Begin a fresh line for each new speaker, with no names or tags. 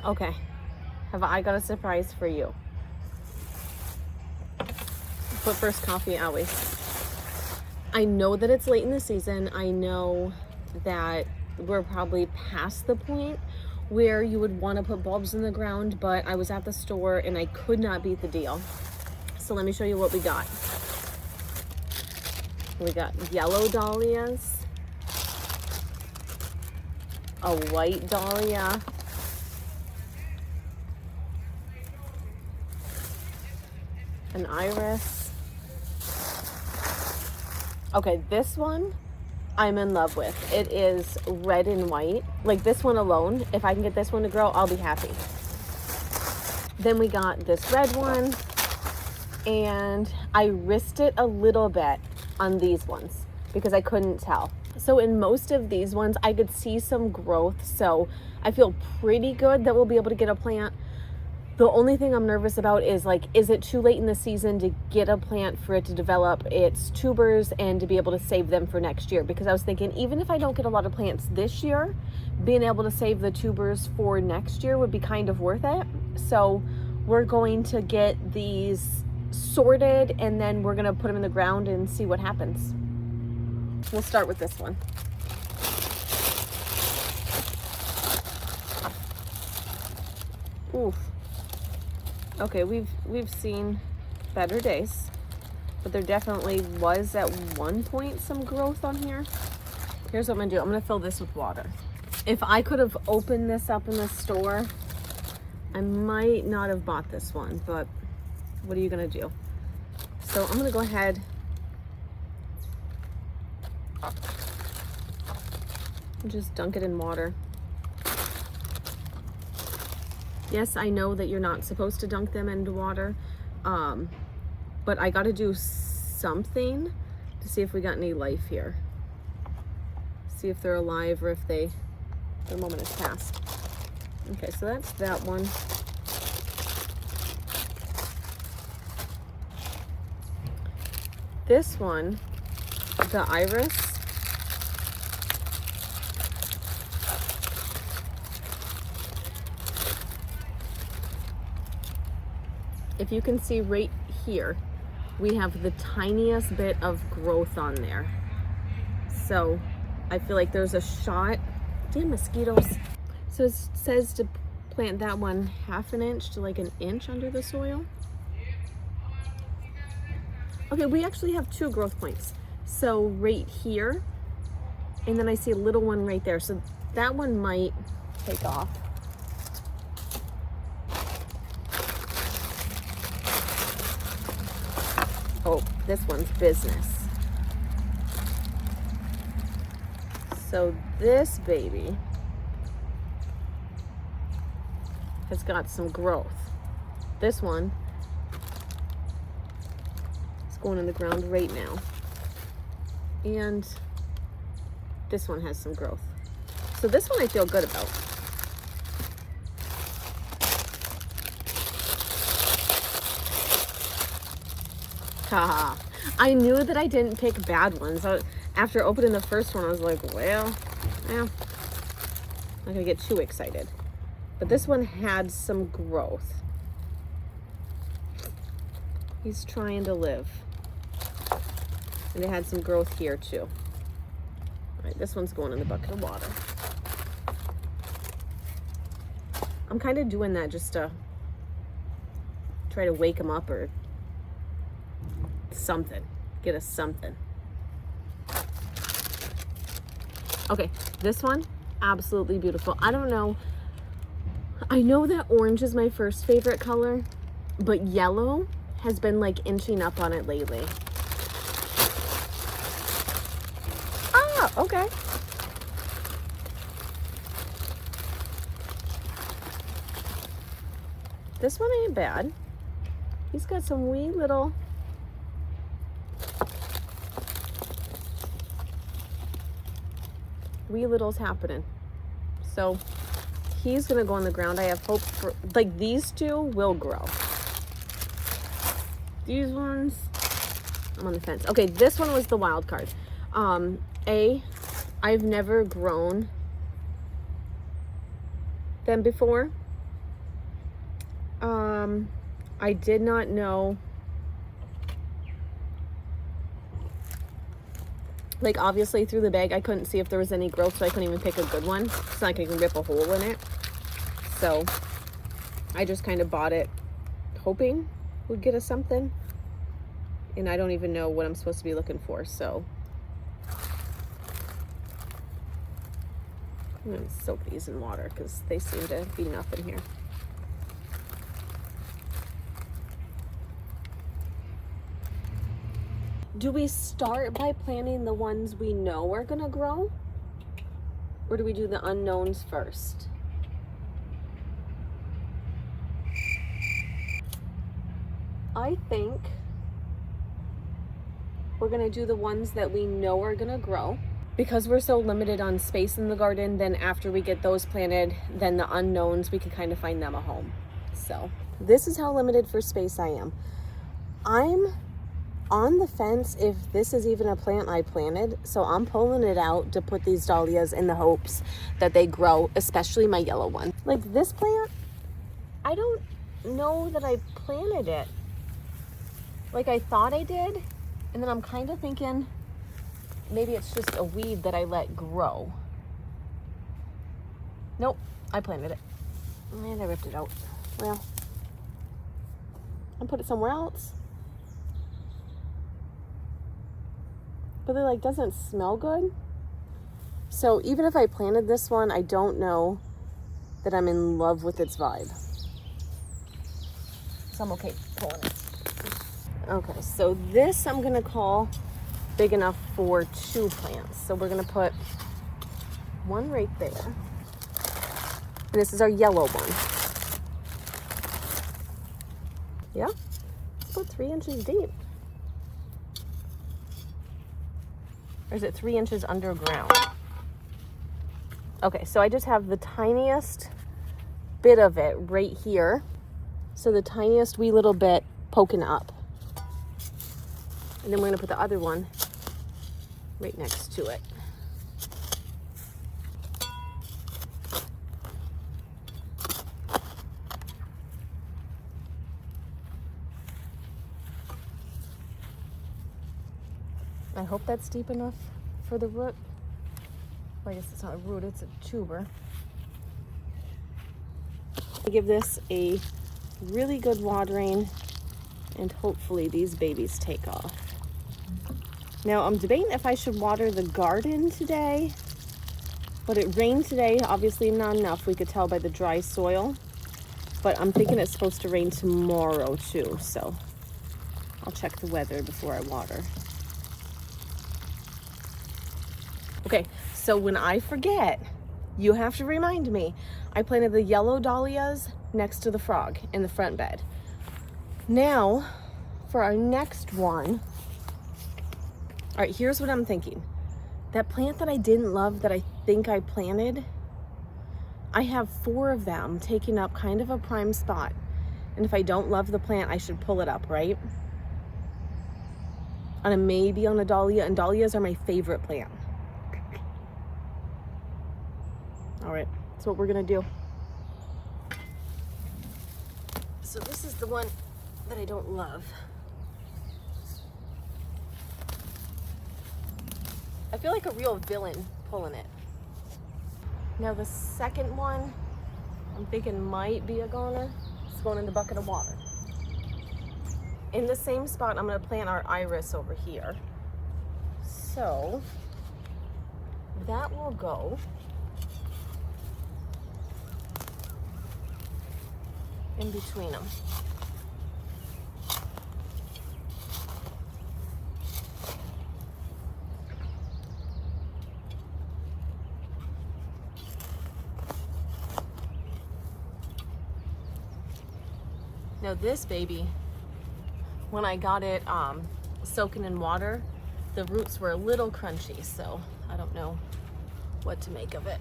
Okay, have I got a surprise for you? But first, coffee always. I know that it's late in the season. I know that we're probably past the point where you would want to put bulbs in the ground, but I was at the store and I could not beat the deal. So let me show you what we got. We got yellow dahlias, a white dahlia, an iris. Okay, this one I'm in love with. It is red and white. Like this one alone, if I can get this one to grow, I'll be happy. Then we got this red one, and I risked it a little bit on these ones because I couldn't tell. So in most of these ones, I could see some growth. So I feel pretty good that we'll be able to get a plant. The only thing I'm nervous about is like, is it too late in the season to get a plant for it to develop its tubers and to be able to save them for next year? Because I was thinking, even if I don't get a lot of plants this year, being able to save the tubers for next year would be kind of worth it. So we're going to get these sorted and then we're going to put them in the ground and see what happens. We'll start with this one. Oof. Okay, we've seen better days, but there definitely was at one point some growth on here. Here's what I'm gonna do. I'm gonna fill this with water. If I could have opened this up in the store, I might not have bought this one, but what are you gonna do? So I'm gonna go ahead and just dunk it in water. Yes, I know that you're not supposed to dunk them into water, but I got to do something to see if we got any life here. See if they're alive or if their moment has passed. Okay, so that's that one. This one, the iris, if you can see right here, we have the tiniest bit of growth on there. So I feel like there's a shot. Damn mosquitoes. So it says to plant that one 1/2 inch to like 1 inch under the soil. Okay, we actually have 2 growth points. So right here, and then I see a little one right there. So that one might take off. Oh, this one's business. So this baby has got some growth. This one is going in the ground right now. And this one has some growth. So this one I feel good about. Haha. I knew that I didn't pick bad ones. After opening the first one, I was like, well, yeah, I'm not gonna get too excited. But this one had some growth. He's trying to live. And it had some growth here too. All right, this one's going in the bucket of water. I'm kind of doing that just to try to wake him up or something. Get us something. Okay, this one, absolutely beautiful. I don't know. I know that orange is my first favorite color, but yellow has been like inching up on it lately. Ah, okay. This one ain't bad. He's got some wee little littles happening. So he's gonna go on the ground. I have hope for, like, these 2 will grow. These ones, I'm on the fence. Okay, this one was the wild card. I've never grown them before, I did not know. Like, obviously through the bag I couldn't see if there was any growth, so I couldn't even pick a good one. It's not like I can rip a hole in it. So I just kind of bought it hoping would get us something. And I don't even know what I'm supposed to be looking for, so I'm gonna soak these in water because they seem to be nothing here. Do we start by planting the ones we know are gonna grow? Or do we do the unknowns first? I think we're gonna do the ones that we know are gonna grow. Because we're so limited on space in the garden, then after we get those planted, then the unknowns, we can kind of find them a home. So this is how limited for space I am. I'm on the fence if this is even a plant I planted, so I'm pulling it out to put these dahlias in the hopes that they grow, especially my yellow one. Like this plant, I don't know that I planted it like I thought I did, and then I'm kind of thinking maybe it's just a weed that I let grow. Nope, I planted it. And I ripped it out. Well, I'll put it somewhere else. But it like doesn't smell good. So even if I planted this one, I don't know that I'm in love with its vibe. So I'm okay pulling it. Okay, so this I'm gonna call big enough for 2 plants. So we're gonna put one right there. And this is our yellow one. Yeah, it's about 3 inches deep. Or is it 3 inches underground? Okay, so I just have the tiniest bit of it right here. So the tiniest wee little bit poking up. And then we're gonna put the other one right next to it. I hope that's deep enough for the root. Well, I guess it's not a root, it's a tuber. I give this a really good watering, and hopefully these babies take off. Now I'm debating if I should water the garden today, but it rained today, obviously not enough, we could tell by the dry soil, but I'm thinking it's supposed to rain tomorrow too, so I'll check the weather before I water. Okay, so when I forget, you have to remind me. I planted the yellow dahlias next to the frog in the front bed. Now, for our next one, all right, here's what I'm thinking. That plant that I didn't love that I think I planted, I have 4 of them taking up kind of a prime spot. And if I don't love the plant, I should pull it up, right? And maybe on a dahlia, and dahlias are my favorite plant. All right, that's what we're gonna do. So this is the one that I don't love. I feel like a real villain pulling it. Now the second one, I'm thinking might be a goner. It's going in the bucket of water. In the same spot, I'm gonna plant our iris over here. So that will go in between them. Now this baby, when I got it soaking in water, the roots were a little crunchy, so I don't know what to make of it.